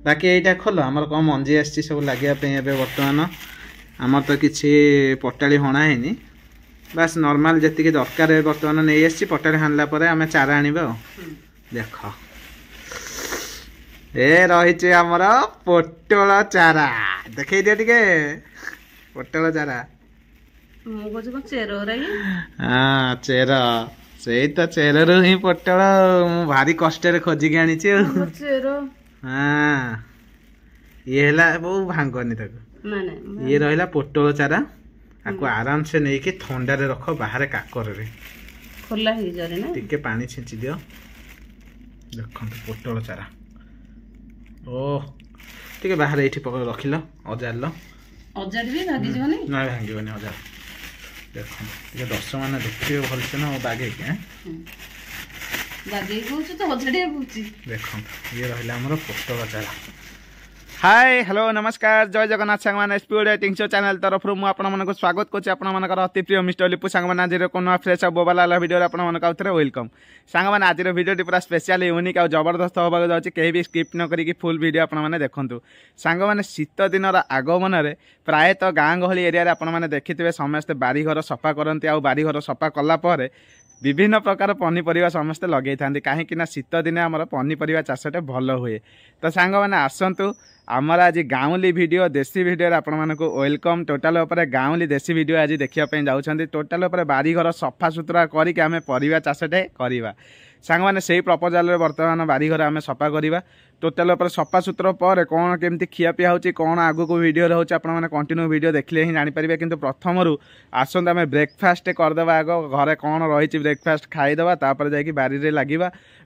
बाकी यहाँ खोल आमर कौन मंजी आसी सब लगे बर्तमान आमर तो किसी पटाली हणा है बास नॉर्मल जी दरकार बर्तमान नहीं आसी पटाली हाणला आम चारा आने देख ए रही आमर पोटल चारा देखे दिया टे पोटल चारा हाँ चेर से तो चेर रु ही पोटल भारी कष्ट खोजिकी आनी हाँ ये बहु भांगनी ये रहा पोटल चारा आपको आराम से नहीं कि थंडा रे रख बाहर काकर रे खोला टिके पानी छिंची दियो देखो पोटल चारा ओ टिके बाहर ये रखिल अजार भांगनी अजार देख दर्शक मैंने देखिए भलसे ना बागे देख ये रहा आमर पोटल चारा हाय हेलो नमस्कार जय जगन्नाथ सांग मैंने स्पीड एटिंग शो चैनल तरफ मुझे आपको स्वागत कर अति प्रिय मिस्टर लिपु सांग मैंने आज कोन फ्रेश बोबाला वीडियो आपरे वेलकम सांग मैंने आज वीडियो पूरा स्पेशल यूनिक और जबरदस्त होगा जाऊँगी कहीं भी स्किप न करी फुल वीडियो आपने देखूँ सांग मैंने शीत दिन आगमन में प्रायतः गाँ गहली एरिया आपने देखिथे समस्ते बारीघर सफा करती आ बारीघर सफा कलापर विभिन्न प्रकार पनीपरिया समस्ते लगे था कहीं शीत दिने आमर पनीपरिया चाषटे भल हुए तो सांग मैंने आसतु आमर आज गाँवली वीडियो देसी वीडियो आपण मानक वेलकम टोटाल उपर गाँवली देसी वीडियो आज देखिए जाऊँच टोटाल उपर बारीघर सफा सुतरा करके आम परिया चाषटे करवा सांग मैंने से प्रपोजाल बर्तमान बारीघर आम सफा करवा टोटाल उपर सफा सुतरा पर कौन केमती खियापिया हो कौन आगक वीडियो रोचे आपने कंटिन्यू वीडियो देखले ही जानीपारे कि प्रथम आसत आम ब्रेकफास्ट करदे आग घरे कौन रही ब्रेकफास्ट खाईदे तापर जाकि बारी लगे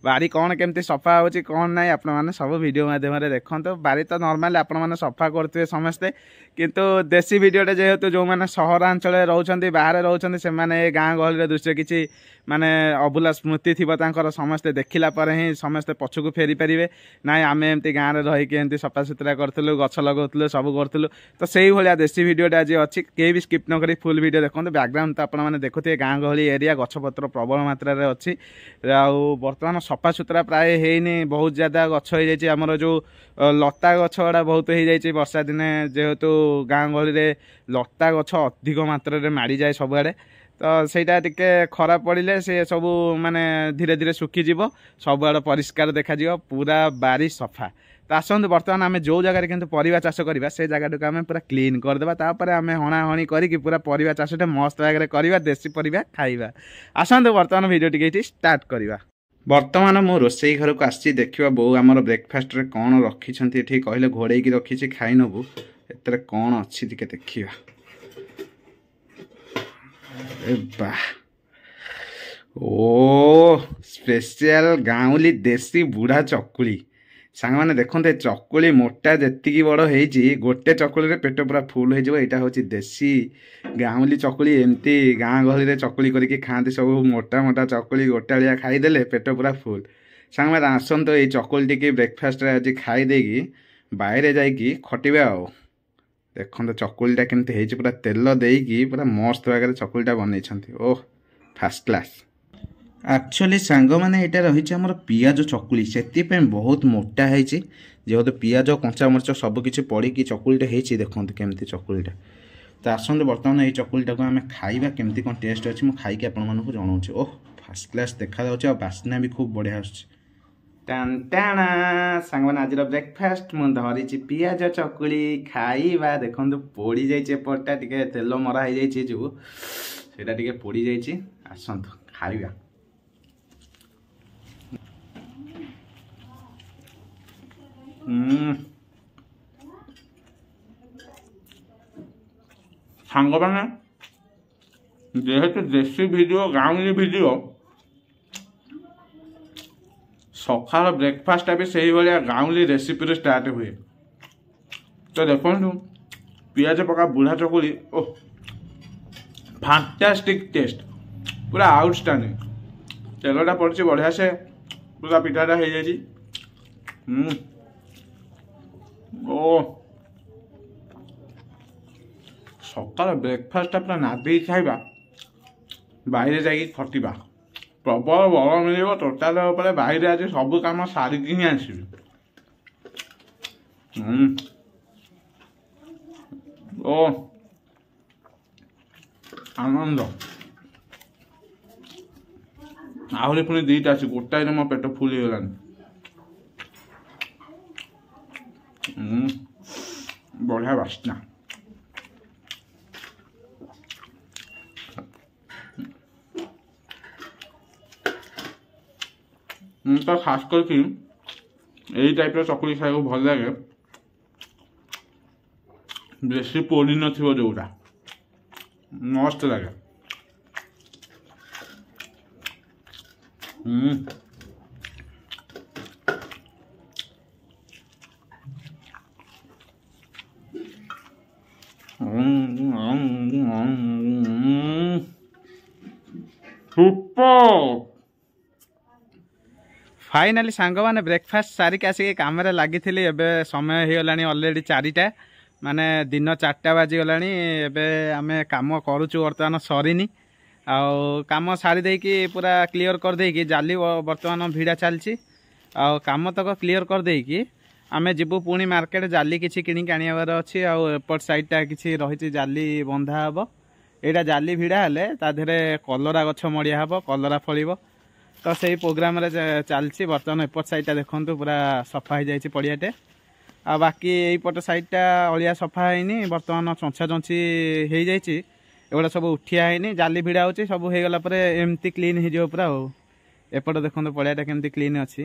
बारी कौन केमती सफा हो कौन ना आपने सब वीडियो माध्यम देखते बारी तो नॉर्मल आपने सफा करते समस्ते किंतु देसी वीडियोटे जेहेतु जो मैंने सहरांचल रोचे बाहर रोचे से गाँ गहली दृश्य किसी माने अभुला स्मृति थी समस्ते देखला ही समस्ते पछकू फेरी पारे ना आम एमती गाँव में रही सफा सुतरा करूँ गछ लगुलु सब करूँ तो से भाया देसी वीडियोटे आज अच्छी कहीं भी स्किप न करी फुल वीडियो देखते बैकग्राउंड तो आपने देखुए गाँ गहली एरिया गछपत्र प्रबल मात्रा अच्छी बर्तमान सफा सुतरा प्राय है बहुत ज़्यादा गछ हो जाए आमर जो लता गछ गुड़ा बहुत हो जाए वर्षा दिने जेहेतु गाँ गहली लता गछ अधिक मात्रा माड़ी जाए सबुआड़े तो सहीटा टिके खराब पड़े से सब माने धीरे धीरे सुखीज सबुआड़ परिष्कार देखा पूरा बारी सफा तो आसतु बर्तमान आम जो जगह कि परिवा चाष करवा से जगह आम पूरा क्लीन करदे तापर आम हणाहणी करके पूरा परिवा चाषटे मस्त भाग में करवा देसी परिवा खाइबा आसतु बर्तमान वीडियो टी स्टार्ट करवा बर्तमान मो रोसई घर को आसी देखा बो आमर ब्रेकफास्ट रे कौन रखी कहले घोड़े रखी खाई नबू एत कौन अच्छी देखा वाह ओ स्पेशल गाँवली देसी बुढ़ा चकुली सांग मैंने देखते चकुली मोटा जी बड़ हो गोटे चकुली पेट पूरा फुल हो यहाँ देसी गाँवली चकुली एमती गाँ गहली चकुली करके खाते सब मोटा मोटा चकुली गोटालिया खाईदे पेट पूरा फुल सांग मैंने आसतु ये चकुली टी ब्रेकफास्ट आज खाईदे बाहर जाकि खटिबा आ देखते चकुलीटा केमती पूरा तेल देकी पूरा मस्त भाग चकुलीटा बनई ओह फास्ट क्लास एक्चुअली सांग मैंने यहाँ रही आमर पियाज चकुली से बहुत मोटा है जेहेतु पियाज कंचा मरीच सबकि पड़ी चकुलीटा हो देखते केमती चकुलीटा तो आसतु बर्तमान ये चकुलीटा को आम खाइबा केमती कौन टेस्ट अच्छी मुझे खाई आपको जनाऊँ ओह फास्ट क्लास देखा बास्ना भी खूब बढ़िया टाणा सांग मैंने आज ब्रेकफास्ट मुझे धरी पियाज चकुली खाइबा देखो पोड़ी जापटा टे तेल मरा हो जो सेटा टे पोड़ी जाइए आसतु खाइबा सांग मैंने जेहेतु देसी वीडियो गाँवली वीडियो सकाल ब्रेकफास्ट भी से भाया गाँवली रेसिपी स्टार्ट हुए तो देखो पियाज पका बुढ़ा चकुली ओह फैंटास्टिक टेस्ट पूरा आउटस्टैंडिंग तेलटा पड़ी बढ़िया से पूरा पिठाटा हो जाए ओ सकाल ब्रेकफास्ट पूरा नादी खाइबा बाहर जा खटिबा प्रबल बल मिल टोटाल बाहर आज सब कम सारिकी ही आसबि ଓ ଆନନ୍ଦ। ଆହୁରି ପୁଣି ଦୁଇଟା ଅଛି, ଗୋଟାଏରେ ମୋ ପେଟ ଫୁଲ ହେଇଗଲାଣି। ବଢ଼ିଆ ବାସ୍ନା। ତ ଖାସ୍ କରିକି ଏଇ ଟାଇପ୍ର ଚକୁଳି ଖାଇବାକୁ ଭଲ ଲାଗେ, ବେଶୀ ପୋଡ଼ି ନଥିବ ଯୋଉଟା, ମସ୍ତ ଲାଗେ। फाइनाली सांग मैंने ब्रेकफास्ट सारिक आसिक कम लगी। एबे समय हो गलानी ऑलरेडी 4टा, माने दिन 4टा बाजीगला। एबे आम कम करुचु बर्तमान सरीनी। आउ कम सारी देकी पूरा क्लियर कर देकी जाली बर्तमान भिड़ा चलची। आउ कम तक क्लियर कर देकी आमे जिबु पुणी मार्केट जाली किछि किनिक आनिबार अछि। आउ एपट साइडटा किछि रहिछि जाली बंधा हबो। एटा जाली भिड़ा हेले ता देहरे कलरा गछ मड़िया हबो, कलरा फलिबो। तो सही प्रोग्राम रे चलछि। बर्तमान एपट साइडटा देखंतु पूरा सफा हो जाइछि पड़ियाटे। आ बाकी एपट साइडटा अलिया सफा हैनी, बर्तमान चंछा चंछी हो जाइछि। एगुड़ा सब उठिया है जाली भिड़ा हो सब हो गला एमती क्लीन हो पूरा। एपट देखो पड़ियाटा केमती क्लीन अच्छी,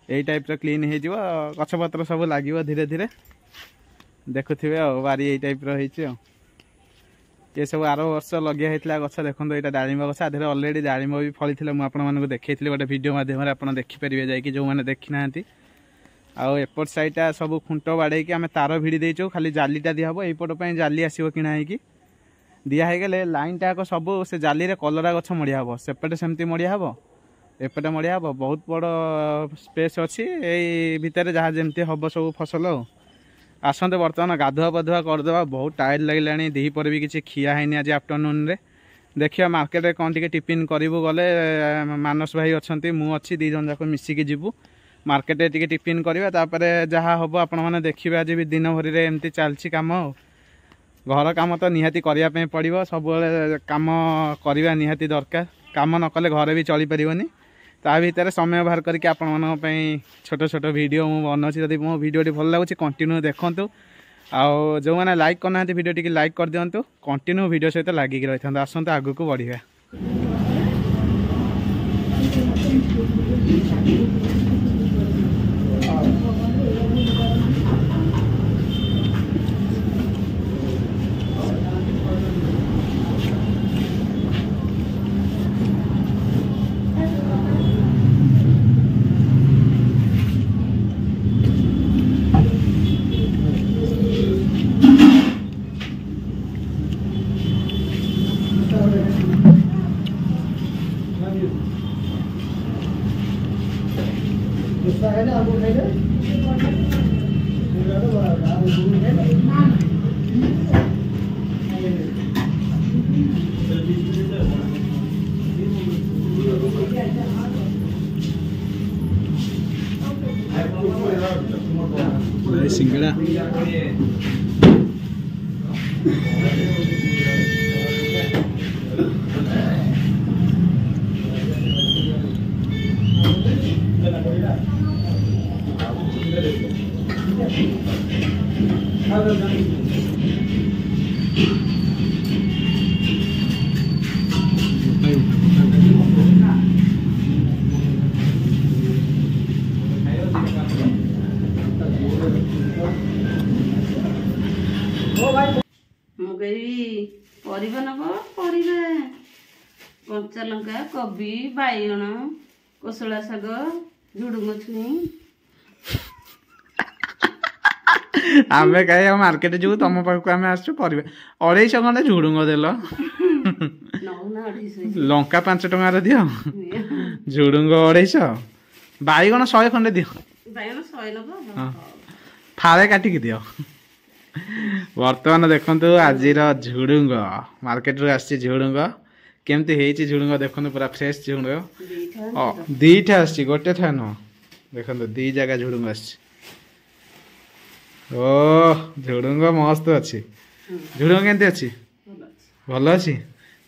यही टाइप क्लीन हो गछपत्र सब लगे धीरे धीरे देखुवे। बारी यही टाइप ये सब आर वर्ष लगे होता गछ देखो यहाँ डालिम गछ आधे अलरेडी डालिम भी फली मुझे देखी गोटे भिडियो मध्यम आप देखिपारे जा जो मैंने देखी ना। आउ एपट साइडटा सब खुंट बाड़े आम तार भिड़ी देचु, खाली जालीटा दिहब। एपट जाली आसो किना दिहगले लाइन टाक सब से जाली रे कलरा गछ मड़िया हम, सेपटे सेमती मड़िया हम, एपटे मड़िया हम। बहुत बड़ स्पेस अच्छी यही भितर जहाँ जमती हम सब फसल। आसते बर्तमान गाधुआ पाधुआ करदे, बहुत टायर्ड लगे। दीपर भी किसी खिया है आज आफ्टरनून रे। देखिए मार्केट में कौन टी टिफिन करूँ गले, मानस भाई अच्छा मुझे 2 जन जाक मिसिकी जीवु मार्केट टी टिफिन करवा। जहाँ हम आपण मैंने देखिए आज भी दिन भरी एमती चलती कम। घर काम तो निहाती करने पड़ो, सब कम करवा निहाती दरकार। कम न कले घर भी चली पारनी। ता भीतर समय बाहर करके आपण मानी छोट छोट वीडियो मुझे बनाऊँगी। जब मो भिडियो भल लगुच कंटिन्यू देखूँ। आउ जो मैंने लाइक करना वीडियो टी लाइक कर दिंतु, कंटिन्यू वीडियो सहित लगिक रही था। आसतु आगू को बढ़िया। सिंगड़ा परिवा नब परिवा कंचा लंका कोबी बाइगण कोसला शाग झुडुंग छुई आमे कहे मार्केट जो तुम पाखक आम आसु 250 खंडे झुडुंग देल लंका 5 टंकार दियो झुडुंग 250 बाइगण 100 खंडे दियो फाड़े काटिक दियो। बर्तमान देखु आज झुडुंग मार्केट रू आसी झुडुंग केमती है झुडुंग देखो पूरा फ्रेश झुडुंग 2टा आसी गोटे था नुह देखो 2 जगह झुडुंग आसी ଓ ଝୁଡୁଙ୍ଗ ମସ୍ତ ଅଛି। ଝୁଡୁଙ୍ଗ କେମିତି ଅଛି? ଭଲ ଅଛି।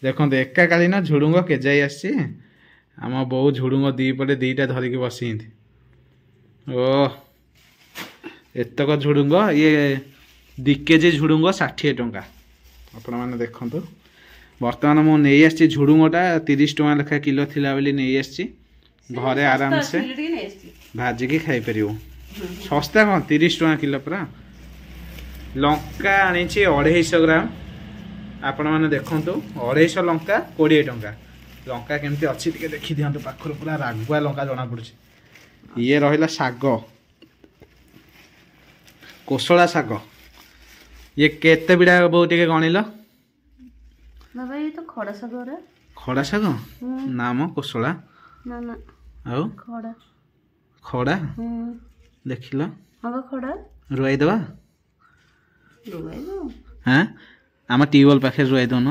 ଦେଖନ୍ତୁ ଏକାକାଳୀନ ଝୁଡୁଙ୍ଗ କେଜାଇ ଆସିଛି। ଆମ ବୋଉ ଝୁଡୁଙ୍ଗ ଦିପଟେ ଦିଟା ଧରିକି ବସିଛନ୍ତି। ଓ ଏତକ ଝୁଡୁଙ୍ଗ ଇଏ 2 କେଜି ଝୁଡୁଙ୍ଗ 60 ଟଙ୍କା। ଆପଣମାନେ ଦେଖନ୍ତୁ ବର୍ତ୍ତମାନ ମୁଁ ନେଇ ଆସିଛି ଝୁଡୁଙ୍ଗଟା 30 ଟଙ୍କା ଲେଖା କିଲୋ ଥିଲା ବୋଲି ନେଇ ଆସିଛି। ଘରେ ଆରାମସେ ଭାଜିକି ଖାଇପାରିବୁ। ଶସ୍ତା କ'ଣ 30 ଟଙ୍କା କିଲୋ ପୁରା। ଲଙ୍କା ଆଣିଛି 250 ଗ୍ରାମ। ଆପଣମାନେ ଦେଖନ୍ତୁ 250 ଲଙ୍କା 20 ଟଙ୍କା। ଲଙ୍କା କେମିତି ଅଛି ଟିକେ ଦେଖିଦିଅନ୍ତୁ ପାଖରୁ, ପୁରା ରାଗୁଆ ଲଙ୍କା ଜଣାପଡ଼ୁଛି। ଇଏ ରହିଲା ଶାଗ, କୋଶଳା ଶାଗ। ଇଏ କେତେ ବିଡ଼ା ବୋଉ ଟିକେ ଗଣିଲ? ବାବା ଇଏ ତ ଖଡ଼ା ଶାଗ। ଖଡ଼ା ଶାଗ ନା ମ କୋଶଳା। ନା ନା ଆଉ ଖଡ଼ା। ଖଡ଼ା ଦେଖିଲ? ହଁ ଖଡ଼ା। ରୁଆଇ ଦେବା? ରୁଆଇ ଦଉ। ହଁ ଆମ ଟ୍ୟୁବଲ୍ ପାଖରେ ରୁଆଇ ଦେଉନ।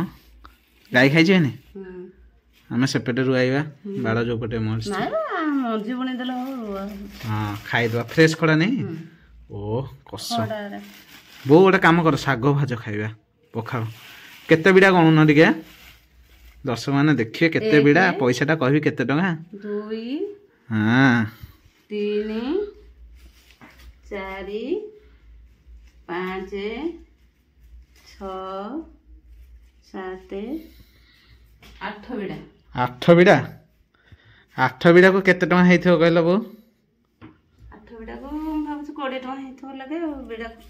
ଗାଈ ଖାଇଯିବେନି? ଆମେ ସେପଟେ ରୁଆଇବା। ବାଡ଼ ଯୋଉପଟେ ମରିଛି। ମଞ୍ଜି ବୁଣି ଦେଲେ ହଁ ଖାଇଦେବା। ଫ୍ରେଶ୍ ଖଡ଼ା ନେଇ। ଓ କଷ। ବୋଉ ଗୋଟେ କାମ କର, ଶାଗ ଭାଜ ଖାଇବା ପଖାଳ। କେତେ ବିଡ଼ା ଗଣୁନ ଟିକେ, ଦର୍ଶକମାନେ ଦେଖିବେ କେତେ ବିଡ଼ା। ପଇସାଟା କହିବି କେତେ ଟଙ୍କା? 2 ହଁ 3 4 5 6 7 8 ବିଡ଼ା। 8 ବିଡ଼ା? 8 ବିଡ଼ାକୁ କେତେ ଟଙ୍କା ହେଇଥିବ କହିଲ ବୋଉ? 8 ବିଡ଼ାକୁ ମୁଁ ଭାବୁଛି 20 ଟଙ୍କା ହେଇଥିବ ଲାଗେ। ଆଉ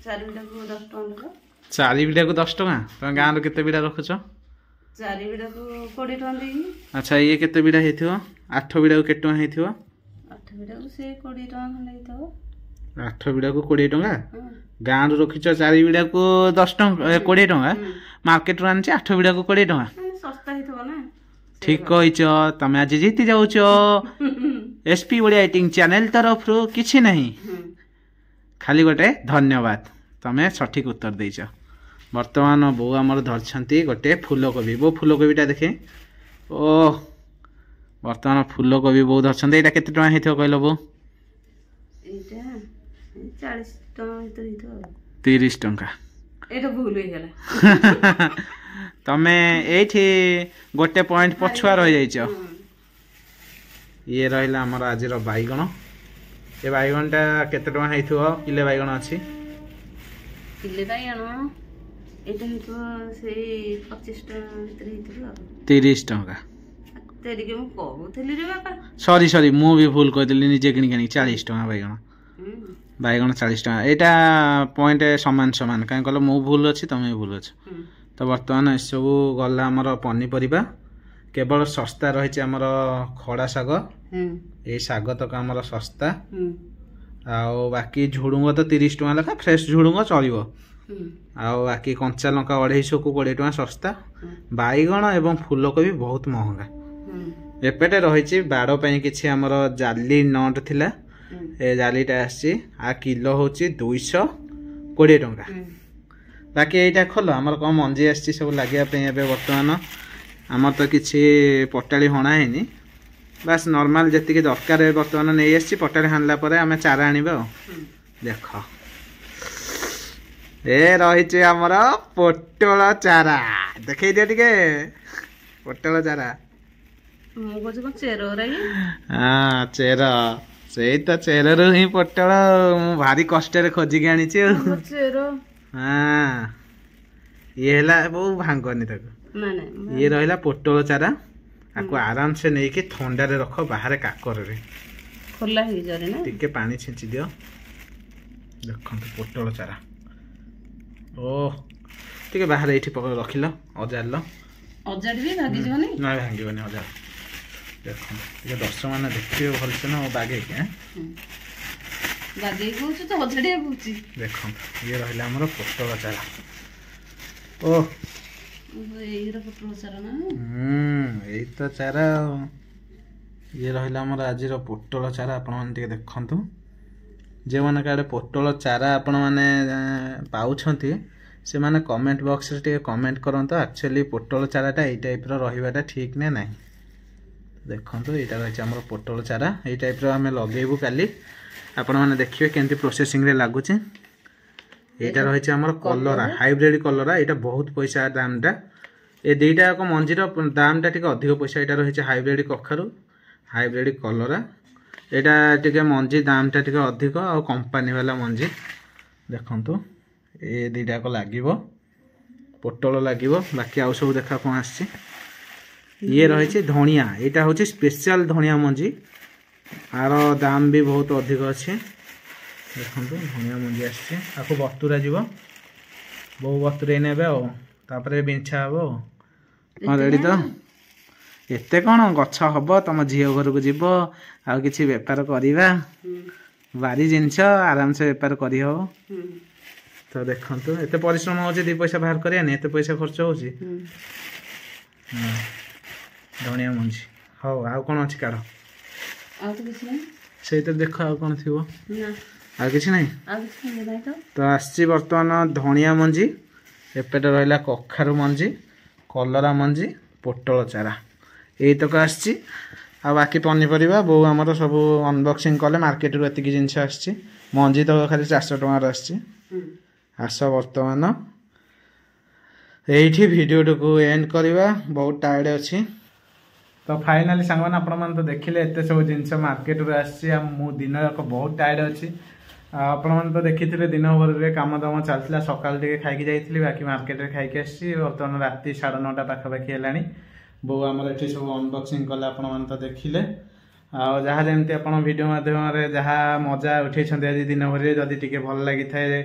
4 ବିଡ଼ାକୁ 10 ଟଙ୍କା ଲେଖା। 4 ବିଡ଼ାକୁ 10 ଟଙ୍କା? ତମେ ଗାଁରୁ କେତେ ବିଡ଼ା ରଖୁଛ? 4 ବିଡ଼ାକୁ 20 ଟଙ୍କା ଦେଇକି। ଆଚ୍ଛା ଇଏ କେତେ ବିଡ଼ା ହେଇଥିବ? 8 ବିଡ଼ାକୁ କେତେ ଟଙ୍କା ହେଇଥିବ? 8 ବିଡ଼ାକୁ ସେ 20 ଟଙ୍କା ଖଣ୍ଡେ ହେଇଥିବ। 8 ବିଡ଼ାକୁ 20 ଟଙ୍କା? ଗାଁରୁ ରଖିଛ 4 ବିଡ଼ାକୁ 10 ଟଙ୍କା 20 ଟଙ୍କା। ମାର୍କେଟରୁ ଆଣିଛି 8 ବିଡ଼ାକୁ 20 ଟଙ୍କା। ଶସ୍ତା ହେଇଥିବ ନା। ଠିକ କହିଛ। ତମେ ଆଜି ଜିତି ଯାଉଛ। ଏସ୍ପି ଓଡ଼ିଆ ଏଟିଂ ଚ୍ୟାନେଲ ତରଫରୁ କିଛି ନାହିଁ, ଖାଲି ଗୋଟେ ଧନ୍ୟବାଦ। ତମେ ସଠିକ ଉତ୍ତର ଦେଇଛ। ବର୍ତ୍ତମାନ ବୋଉ ଆମର ଧରିଛନ୍ତି ଗୋଟେ ଫୁଲକୋବି। ବୋଉ ଫୁଲକୋବିଟା ଦେଖେ। ଓ ବର୍ତ୍ତମାନ ଫୁଲକୋବି ବୋଉ ଧରିଛନ୍ତି। ଏଇଟା କେତେ ଟଙ୍କା ହେଇଥିବ କହିଲ ବୋଉ? ଏଇଟା 40 ଟଙ୍କା ଭିତରେ ହେଇଥିବ। 30 ଟଙ୍କା। ଏଇଟା ଭୁଲ ହେଇଗଲା। ତମେ ଏଇଠି ଗୋଟେ ପଏଣ୍ଟ ପଛୁଆ ରହିଯାଇଛ। ଇଏ ରହିଲା ଆମର ଆଜିର ବାଇଗଣ। ଏ ବାଇଗଣଟା କେତେ ଟଙ୍କା ହେଇଥିବ? କିଲେ ବାଇଗଣ ଅଛି। କିଲେ ବାଇଗଣ ଏଇଟା ହେଇଥିବ ସେଇ 25 ଟଙ୍କା ଭିତରେ ହେଇଥିବ। 30 ଟଙ୍କା। ତେରିକି ମୁଁ କହୁଥିଲି ରେ ବାପା। ସରି ମୁଁ ବି ଭୁଲ କହିଦେଲି। ନିଜେ କିଣିକି ଆଣିକି 40 ଟଙ୍କା ବାଇଗଣ। ବାଇଗଣ 40 ଟଙ୍କା। ଏଇଟା ପଏଣ୍ଟ ସମାନ ସମାନ। କାହିଁ କହିଲ ମୁଁ ଭୁଲ ଅଛି, ତମେ ବି ଭୁଲ ଅଛ। ତ ବର୍ତ୍ତମାନ ଏସବୁ ଗଲା ଆମର ପନିପରିବା। କେବଳ ଶସ୍ତା ରହିଛି ଆମର ଖଡ଼ା ଶାଗ। ଏଇ ଶାଗ ତକ ଆମର ଶସ୍ତା। ଆଉ ବାକି ଝୁଡୁଙ୍ଗ ତ 30 ଟଙ୍କା ଲେଖା। ଫ୍ରେଶ ଝୁଡୁଙ୍ଗ ଚଳିବ। ଆଉ ବାକି କଞ୍ଚା ଲଙ୍କା 250କୁ 20 ଟଙ୍କା ଶସ୍ତା। ବାଇଗଣ ଏବଂ ଫୁଲକୋବି ବହୁତ ମହଙ୍ଗା। ଏପଟେ ରହିଛି ବାଡ଼ ପାଇଁ କିଛି ଆମର ଜାଲି ନଟ ଥିଲା। ଏ ଜାଲିଟା ଆସିଛି। ଆ କିଲୋ ହେଉଛି 220 ଟଙ୍କା। ବାକି ଏଇଟା ଖୋଲ, ଆମର କ'ଣ ମଞ୍ଜି ଆସିଛି ସବୁ ଲାଗିବା ପାଇଁ। ଏବେ ବର୍ତ୍ତମାନ ଆମର ତ କିଛି ପଟାଳି ହଣା ହେଇନି। ବାସ୍ ନର୍ମାଲ ଯେତିକି ଦରକାର ବର୍ତ୍ତମାନ ନେଇ ଆସିଛି। ପଟାଳି ହାଣିଲା ପରେ ଆମେ ଚାରା ଆଣିବା ଆଉ। ଦେଖ ଏ ରହିଛି ଆମର ପୋଟଳ ଚାରା। ଦେଖେଇ ଦିଅ ଟିକେ ପୋଟଳ ଚାରା। ମୁଁ କହୁଛି କ'ଣ ଚେର? ହଁ ଚେର। ସେଇ ତ ଚେରରୁ ହିଁ ପୋଟଳ। ମୁଁ ଭାରି କଷ୍ଟରେ ଖୋଜିକି ଆଣିଛି ଆଉ। ଚେର। ହଁ ଇଏ ହେଲା ବୋଉ ଭାଙ୍ଗନି ତାକୁ। ଇଏ ରହିଲା ପୋଟଳ ଚାରା। ଆକୁ ଆରାମସେ ନେଇକି ଥଣ୍ଡାରେ ରଖ ବାହାରେ କାକରରେ। ଖୋଲା ହେଇଯାରେ ନା। ଟିକେ ପାଣି ଛିଞ୍ଚି ଦିଅ। ଦେଖନ୍ତୁ ପୋଟଳ ଚାରା। ଓ ଟିକେ ବାହାରେ ଏଇଠି ରଖିଲ, ଅଜାଡ଼ିଲ। ଅଜାଡ଼ିବି ଭାଙ୍ଗିଯିବନି? ନାଇଁ ଭାଙ୍ଗିବନି, ଅଜାଡ଼। ଦେଖନ୍ତୁ ଟିକେ ଦର୍ଶକମାନେ ଦେଖିବେ ଭଲସେ ନା ବାଗେଇକି। ବାଗେଇ କହୁଛୁ ତ ଅଜାଡ଼ିଆ କହୁଛି। ଦେଖନ୍ତୁ ଇଏ ରହିଲା ଆମର ପୋଟଳ ଚାରା। ଓ ଏଇର ପୋଟଳ ଚାରା ନା? ଏଇ ତ ଚାରା। ଇଏ ରହିଲା ଆମର ଆଜିର ପୋଟଳ ଚାରା। ଆପଣମାନେ ଟିକେ ଦେଖନ୍ତୁ। ଯେଉଁମାନଙ୍କ ଆଡ଼େ ପୋଟଳ ଚାରା ଆପଣମାନେ ପାଉଛନ୍ତି ସେମାନେ କମେଣ୍ଟ ବକ୍ସରେ ଟିକେ କମେଣ୍ଟ କରନ୍ତୁ। ଆକ୍ଚୁଆଲି ପୋଟଳ ଚାରାଟା ଏଇ ଟାଇପ୍ର ରହିବାଟା ଠିକ୍ ନା ନାହିଁ। ଦେଖନ୍ତୁ ଏଇଟା ରହିଛି ଆମର ପୋଟଳ ଚାରା। ଏଇ ଟାଇପ୍ର ଆମେ ଲଗେଇବୁ କାଲି। ଆପଣମାନେ ଦେଖିବେ କେମିତି ପ୍ରୋସେସିଂରେ ଲାଗୁଛି। এইটা রয়েছে আমার কଲরা হাইব্রিড কলরা এটা বহুত পয়সা দামটা ଏ ଦୁଇଟା ଯାକ ମଞ୍ଜିର ଦାମଟା ଟିକେ ଅଧିକ ପଇସା ଏଇଟା ରହିଛି ହାଇବ୍ରିଡ୍ କଖାରୁ ହାଇବ୍ରିଡ୍ କଲରା ଏଇଟା ଟିକେ ମଞ୍ଜି ଦାମଟା ଟିକେ ଅଧିକ ଆଉ କମ୍ପାନୀ ବାଲା ମଞ୍ଜି ଦେଖନ୍ତୁ ଏ ଦୁଇଟା ଯାକ ଲାଗିବ ପୋଟଳ ଲାଗିବ ବାକି ଆଉ ସବୁ ଦେଖା କ'ଣ ଆସିଛି ଇଏ ରହିଛି ଧଣିଆ ଏଇଟା ହେଉଛି ସ୍ପେଶାଲ ଧଣିଆ ମଞ୍ଜି ଆର ଦାମ ବି ବହୁତ ଅଧିକ ଅଛି ଦେଖନ୍ତୁ ଧଣିଆ ମଞ୍ଜି ଆସିଛି ଆକୁ ବତୁରା ଯିବ ବୋଉ ବତୁରେଇ ନେବେ ଆଉ ତାପରେ ବିଞ୍ଛା ହେବ ହଁ ରେଡ଼ି ତ ଏତେ କ'ଣ ଗଛ ହେବ ତମ ଝିଅ ଘରକୁ ଯିବ ଆଉ କିଛି ବେପାର କରିବା ବାରି ଜିନିଷ ଆରାମସେ ବେପାର କରିହେବ ତ ଦେଖନ୍ତୁ ଏତେ ପରିଶ୍ରମ ହେଉଛି 2 ପଇସା ବାହାର କରିବାନି ଏତେ ପଇସା ଖର୍ଚ୍ଚ ହେଉଛି ଧଣିଆ ମଞ୍ଜି ହଉ ଆଉ କ'ଣ ଅଛି କାଢ଼ ସେଇଥିରେ ଦେଖ ଆଉ କ'ଣ ଥିବ ଆଉ କିଛି ନାହିଁ ତ ଆସିଛି ବର୍ତ୍ତମାନ ଧଣିଆ ମଞ୍ଜି ଏପଟେ ରହିଲା କଖାରୁ ମଞ୍ଜି କଲରା ମଞ୍ଜି ପୋଟଳ ଚାରା ଏଇତକ ଆସିଛି ଆଉ ବାକି ପନିପରିବା ବୋଉ ଆମର ସବୁ ଅନବକ୍ସିଂ କଲେ ମାର୍କେଟରୁ ଏତିକି ଜିନିଷ ଆସିଛି ମଞ୍ଜି ତ ଖାଲି 400 ଟଙ୍କାର ଆସିଛି ଆସ ବର୍ତ୍ତମାନ ଏଇଠି ଭିଡ଼ିଓଟିକୁ ଏଣ୍ଡ କରିବା ବହୁତ ଟାୟାର୍ଡ ଅଛି ତ ଫାଇନାଲି ସାଙ୍ଗମାନେ ଆପଣମାନେ ତ ଦେଖିଲେ ଏତେ ସବୁ ଜିନିଷ ମାର୍କେଟରୁ ଆସିଛି ଆଉ ମୁଁ ଦିନ ଯାକ ବହୁତ ଟାୟାର୍ଡ ଅଛି ଆପଣମାନେ ତ ଦେଖିଥିଲେ ଦିନ ଭରରେ କାମ ଦାମ ଚାଲିଥିଲା ସକାଳୁ ଟିକେ ଖାଇକି ଯାଇଥିଲି ବାକି ମାର୍କେଟରେ ଖାଇକି ଆସିଛି ବର୍ତ୍ତମାନ ରାତି 9:30 ପାଖାପାଖି ହେଲାଣି ବୋଉ ଆମର ଏଠି ସବୁ ଅନବକ୍ସିଂ କଲେ ଆପଣମାନେ ତ ଦେଖିଲେ ଆଉ ଯାହା ଯେମିତି ଆପଣ ଭିଡ଼ିଓ ମାଧ୍ୟମରେ ଯାହା ମଜା ଉଠେଇଛନ୍ତି ଆଜି ଦିନ ଭରରେ ଯଦି ଟିକେ ଭଲ ଲାଗିଥାଏ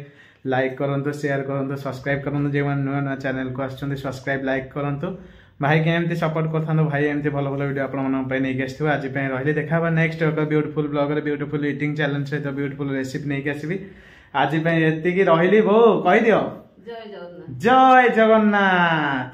ଲାଇକ୍ କରନ୍ତୁ ସେୟାର କରନ୍ତୁ ସବସ୍କ୍ରାଇବ୍ କରନ୍ତୁ ଯେଉଁମାନେ ନୂଆ ନୂଆ ଚ୍ୟାନେଲକୁ ଆସୁଛନ୍ତି ସବସ୍କ୍ରାଇବ୍ ଲାଇକ୍ କରନ୍ତୁ ଭାଇକି ଏମିତି ସପୋର୍ଟ କରିଥାନ୍ତୁ ଭାଇ ଏମିତି ଭଲ ଭଲ ଭିଡ଼ିଓ ଆପଣମାନଙ୍କ ପାଇଁ ନେଇକି ଆସିଥିବ ଆଜି ପାଇଁ ରହିଲି ଦେଖା ହେବା ନେକ୍ସଟ ଏକ ବ୍ୟୁଟିଫୁଲ ବ୍ଲଗରେ ବ୍ୟୁଟିଫୁଲ ଇଟିଂ ଚ୍ୟାଲେଞ୍ଜ ସହିତ ବ୍ୟୁଟିଫୁଲ ରେସିପି ନେଇକି ଆସିବି ଆଜି ପାଇଁ ଏତିକି ରହିଲି ବୋଉ କହିଦିଅ ଜୟ ଜଗନ୍ନାଥ